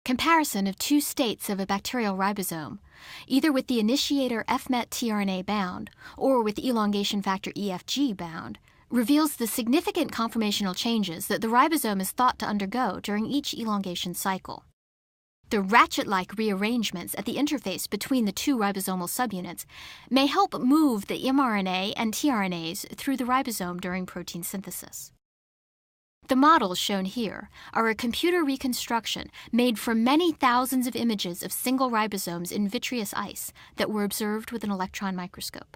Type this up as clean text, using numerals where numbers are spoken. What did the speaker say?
comparison of two states of a bacterial ribosome, either with the initiator FMET tRNA bound or with elongation factor EFG bound, reveals the significant conformational changes that the ribosome is thought to undergo during each elongation cycle. The ratchet-like rearrangements at the interface between the two ribosomal subunits may help move the mRNA and tRNAs through the ribosome during protein synthesis. The models shown here are a computer reconstruction made from many thousands of images of single ribosomes in vitreous ice that were observed with an electron microscope.